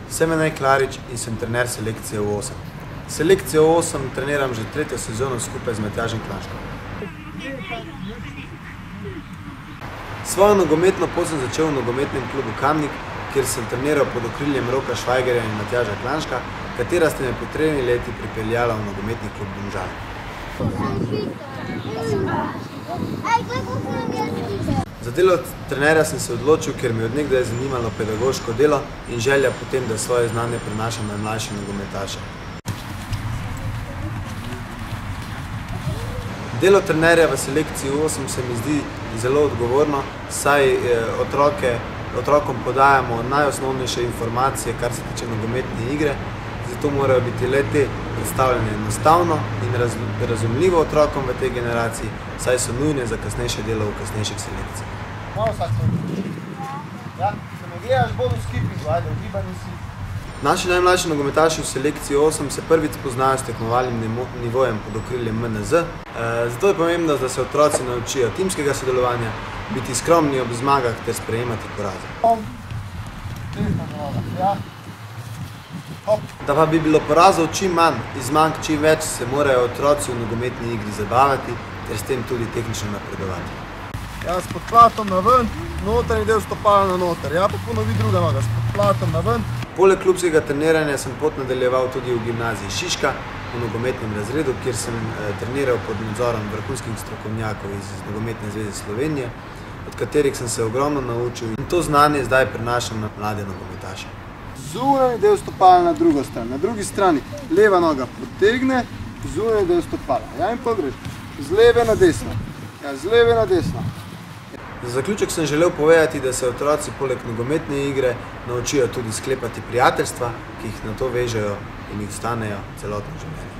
Sem Enaj Klarič in sem trener selekcije U8. Selekcijo U8 treniram že 3. sezono skupaj z Matjažem Klanškom. Svojo nogometno pot sem začel v nogometnem klubu Kamnik, kjer sem treniral pod okriljem Roka Švajgerja in Matjaža Klanška, katera sta me po 3 leti pripeljala v nogometni klub Domžale. Za delo trenerja sem se odločil, ker me je od nekdaj zanimalo pedagoško delo in želja potem, da svoje znanje prenašam na mlajše nogometaše. Delo trenerja v selekciji U8 se mi zdi zelo odgovorno, saj otrokom podajamo najosnovnejše informacije, kar se tiče nogometne igre, zato morajo biti le-te predstavljene enostavno in razumljivo otrokom v tej generaciji, saj so nujne za kasnejše delo v kasnejših selekcijah. Malo vsak se odloči. Ja, se ne gledaš bolj v skipingu, ajde, v gibanju si. Naši najmlajši nogometaši v selekciji U8 se prvič spoznajo s tekmovalnim nivojem pod okriljem MNZ, zato je pomembno, da se otroci naučijo timskega sodelovanja, biti skromni ob zmagah ter sprejemati poraze. Da pa bi bilo porazov čim manj in zmag čim več, se morajo otroci v nogometni igri zabavati ter s tem tudi tehnično napredovati. Ja, s podplatom na ven, notranji del stopala na noter. Ja, pa ponovi druga noga, s podplatom na ven. Poleg klubskega treniranja sem pot nadaljeval tudi v gimnaziji Šiška, v nogometnem razredu, kjer sem treniral pod nadzorom vrhunskih strokovnjakov iz Nogometne zveze Slovenije, od katerih sem se ogromno naučil in to znanje zdaj prenašam na mlade nogometaše. Zunanji del stopala na drugo stran. Na drugi strani leva noga potegne, zunanji del stopala. Ja, in pogreš. Z leve na desno. Ja, z leve na desno. Za zaključek sem želel povedati, da se otroci poleg nogometne igre naučijo tudi sklepati prijateljstva, ki jih na to vežejo in jih ostanejo celotno življenje.